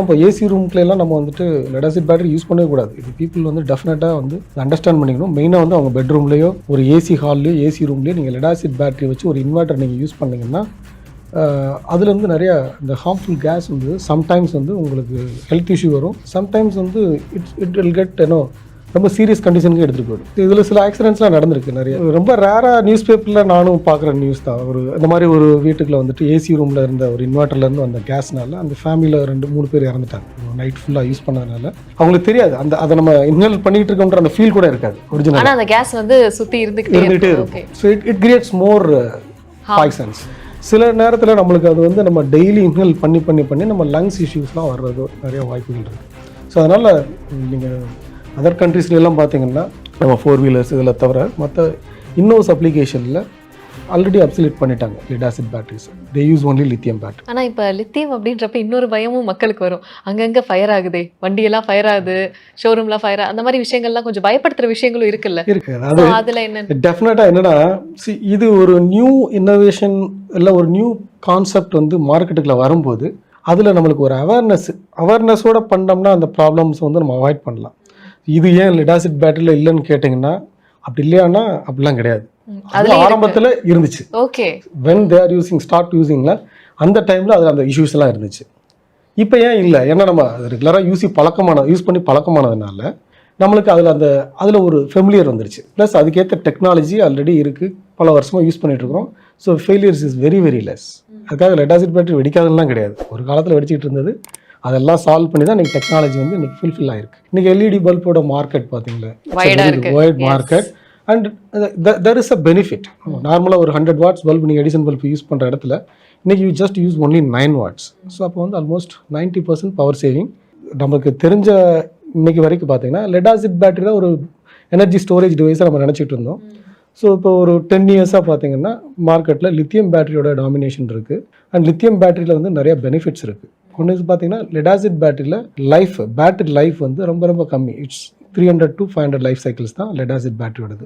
இப்போ ஏசி ரூம்க்குலாம் நம்ம வந்துட்டு லெட் ஆசிட் பேட்டரி யூஸ் பண்ணவே கூடாது. இது பீப்புள் வந்து டெஃபினட்டாக வந்து அண்டர்ஸ்டாண்ட் பண்ணிக்கணும். மெயினாக வந்து அவங்க பெட்ரூம்லேயோ ஒரு ஏசி ஹால்லையோ ஏசி ரூம்லேயோ நீங்கள் லெட் ஆசிட் பேட்டரி வச்சு ஒரு இன்வெர்ட்டர் நீங்கள் யூஸ் பண்ணிங்கன்னா அதுலேருந்து நிறையா இந்த ஹார்ம்ஃபுல் கேஸ் வந்து சம்டைம்ஸ் வந்து உங்களுக்கு ஹெல்த் இஷ்யூ வரும். சம்டைம்ஸ் வந்து இட் வில் கெட் ரொம்ப சீரியஸ் கண்டிஷனுக்கு எடுத்துகிட்டு போயிடும். இதில் சில ஆக்சிடென்ட்ஸ்லாம் நடந்திருக்கு நிறைய. ரொம்ப ரேராக நியூஸ் பேப்பரில் நானும் பார்க்குற நியூஸ் தான். இந்த மாதிரி ஒரு வீட்டுக்குள்ள வந்துட்டு ஏசி ரூமில் இருந்த ஒரு இன்வெர்ட்டர்லேருந்து வந்த கேஸ்னால அந்த ஃபேமிலியில் 2-3 பேர் இறந்துட்டாங்க. நைட் ஃபுல்லாக யூஸ் பண்ணதுனால அவங்களுக்கு தெரியாது. அதை நம்ம இன்ஹேல் பண்ணிட்டு இருக்கோன்ற அந்த ஃபீல் கூட இருக்காது. ஒரிஜினல் ஆனால் அந்த கேஸ் வந்து சுற்றி இருந்துகிட்டே இருக்கும். So it creates more Poisson's. சில நேரத்தில் நம்மளுக்கு அது வந்து நம்ம டெய்லி இன்ஹேல் பண்ணி நம்ம லங்ஸ் இஷ்யூஸ்லாம் வர்றது நிறைய வாய்ப்புகள் இருக்குது. ஸோ அதனால் நீங்கள் அதர் கண்ட்ரீஸ்லாம் பார்த்தீங்கன்னா நம்ம 4 வீலர்ஸ் இதில் தவிர மற்ற இன்னோஸ் அப்ளிகேஷனில் ஆல்ரெடி அப்சல்யூட் பண்ணிட்டாங்க lead acid batteries. They use only lithium battery. ஆனால் இப்போ லித்தியம் அப்படின்றப்ப இன்னொரு பயமும் மக்களுக்கு வரும். அங்கங்கே ஃபயர் ஆகுது, வண்டியெல்லாம் ஃபயர் ஆகுது, ஷோரூம்லாம் ஃபயர் அந்த மாதிரி விஷயங்கள்லாம் கொஞ்சம் பயப்படுத்துகிற விஷயங்களும் இருக்குல்ல இருக்கு. அதாவது அதில் என்ன டெஃபினட்டாக என்னன்னா, இது ஒரு நியூ இன்னோவேஷன் இல்லை ஒரு நியூ கான்செப்ட் வந்து மார்க்கெட்டுக்குள்ள வரும்போது அதில் நம்மளுக்கு ஒரு அவேர்னஸோட பண்ணோம்னா அந்த ப்ராப்ளம்ஸ் வந்து நம்ம அவாய்ட் பண்ணலாம். இது ஏன் லெட் ஆசிட் பேட்டரியில் இல்லைன்னு கேட்டிங்கன்னா, அப்படி இல்லையானா அப்படிலாம் கிடையாது. அது ஆரம்பத்தில் இருந்துச்சு. Okay, when they are start யூஸிங்ல அந்த டைமில் அதில் அந்த இஷ்யூஸ் எல்லாம் இருந்துச்சு. இப்போ ஏன் இல்லை? ஏன்னா நம்ம ரெகுலராக யூஸ் பண்ணி பழக்கமானதுனால நம்மளுக்கு அதில் ஒரு ஃபெமிலியர் வந்துருச்சு. ப்ளஸ் அதுக்கேற்ற டெக்னாலஜி ஆல்ரெடி இருக்குது, பல வருஷமாக யூஸ் பண்ணிட்டு இருக்கிறோம். So failures is very very less. அதுக்காக லெட் ஆசிட் பேட்டரி வெடிக்காதுலாம் கிடையாது. ஒரு காலத்தில் வெடிச்சிட்டு இருந்தது, அதெல்லாம் சால்வ் பண்ணி தான் இன்றைக்கி டெக்னாலஜி வந்து இன்றைக்கி ஃபுல்ஃபில் ஆகிருக்கு. இன்றைக்கி எல்இடி பல்போட மார்க்கெட் பார்த்தீங்களா, wide market. And there is a benefit. நார்மலாக ஒரு 100 வாட்ஸ் பல்ப் நீங்கள் எடிசன் பல்ப் யூஸ் பண்ணுற இடத்துல இன்றைக்கி you just use only 9 watts. So அப்போ வந்து ஆல்மோஸ்ட் 90% பவர் சேவிங். நமக்கு தெரிஞ்ச இன்னைக்கு வரைக்கும் பார்த்தீங்கன்னா லெட் ஆசிட் பேட்டரி தான் ஒரு எனர்ஜி ஸ்டோரேஜ் டிவைஸை நம்ம நினச்சிட்டு இருந்தோம். ஸோ இப்போ ஒரு 10 இயர்ஸாக பார்த்தீங்கன்னா மார்க்கெட்டில் லித்தியம் பேட்டரியோட டாமினேஷன் இருக்குது. அண்ட் லித்தியம் பேட்டரியில் வந்து நிறைய பெனிஃபிட்ஸ் இருக்குது. ஒன்று பார்த்தீங்கன்னா லெட் ஆசிட் பேட்டரியில் பேட்டரி லைஃப் வந்து ரொம்ப கம்மி. இட்ஸ் 300 to 500 லைஃப் சைக்கிள்ஸ் தான் லெட் ஆசிட் பேட்டரியோடது.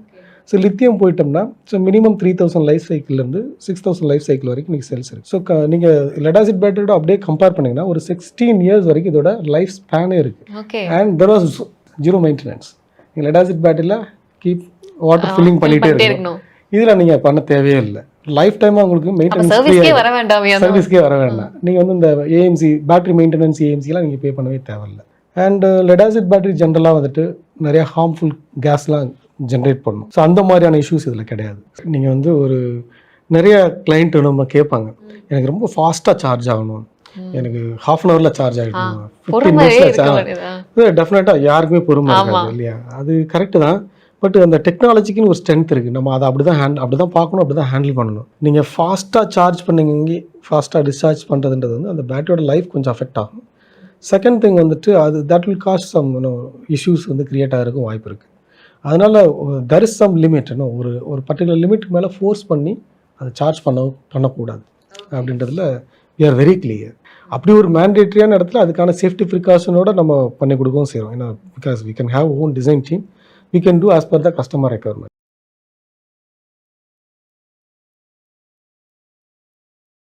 ஸோ லித்தியம் போயிட்டோம்னா மினிமம் 3000 லைஃப் சைக்கிள்லேருந்து 6000 லைஃப் சைக்கிள் வரைக்கும் நீங்கள் செல்ஸ் இருக்குது. ஸோ நீங்கள் லெட் ஆசிட் பேட்டரியோட அப்படியே கம்பேர் பண்ணிங்கன்னா ஒரு 16 இயர்ஸ் வரைக்கும் இதோட லைஃப் ஸ்பேனே இருக்குது. And there was 0 maintenance. நீங்கள் லெட் ஆசிட் பேட்டரியில் கீப் வாட்டர் ஃபில்லிங் பண்ணிகிட்டே இருக்கணும். இதில் நீங்கள் பண்ண தேவையே இல்லை. லைஃப் டைமாக உங்களுக்கு மெயின்டெனன்ஸ் சர்வீஸ்க்கே வர வேண்டாம். நீங்கள் வந்து இந்த ஏஎம்சி பேட்டரி மெயின்டெனன்ஸ் ஏஎம்சிலாம் நீங்கள் பே பண்ணவே தேவையில்லை. அண்ட் லெட் ஆசிட் பேட்டரி ஜென்ரலாக வந்துட்டு நிறைய ஹார்ம்ஃபுல் கேஸ்லாம் ஜென்ரேட் பண்ணணும். ஸோ அந்த மாதிரியான இஷ்யூஸ் இதில் கிடையாது. நீங்கள் வந்து ஒரு நிறைய கிளைண்ட் நம்ம கேட்பாங்க, எனக்கு ரொம்ப ஃபாஸ்ட்டாக சார்ஜ் ஆகணும், எனக்கு ½ அன் ஹவரில் சார்ஜ் ஆகிடணும், 15 மினிட்ஸில் சார்ஜ். டெஃபினட்டாக யாருக்குமே பொறுமை இருக்காது இல்லையா? அது கரெக்டு தான். பட் அந்த டெக்னாலஜிக்குன்னு ஒரு ஸ்ட்ரென்த் இருக்குது. நம்ம அதை அப்படி தான் பார்க்கணும், அப்படி தான் ஹேண்டில் பண்ணணும். நீங்கள் ஃபாஸ்ட்டாக சார்ஜ் பண்ணுங்க, ஃபாஸ்ட்டாக டிஸ்சார்ஜ் பண்ணுறதுன்றது வந்து அந்த பேட்டரியோட லைஃப் கொஞ்சம் அஃபெக்ட் ஆகும். செகண்ட் திங் வந்துட்டு that will cause some issues வந்து க்ரியேட் ஆகிறதுக்கும் வாய்ப்பு இருக்குது. அதனால் தெர் இஸ் சம் லிமிட். ஒரு பர்டிகுலர் லிமிட்டுக்கு மேலே ஃபோர்ஸ் பண்ணி அதை சார்ஜ் பண்ணக்கூடாது அப்படின்றதுல வி ஆர் வெரி கிளியர். அப்படி ஒரு மேண்டேட்ரியான இடத்துல அதுக்கான சேஃப்டி ப்ரிகாஷனோட நம்ம பண்ணி கொடுக்கவும் செய்கிறோம். ஏன்னா because we can have own design team. We can do as per the customer requirement.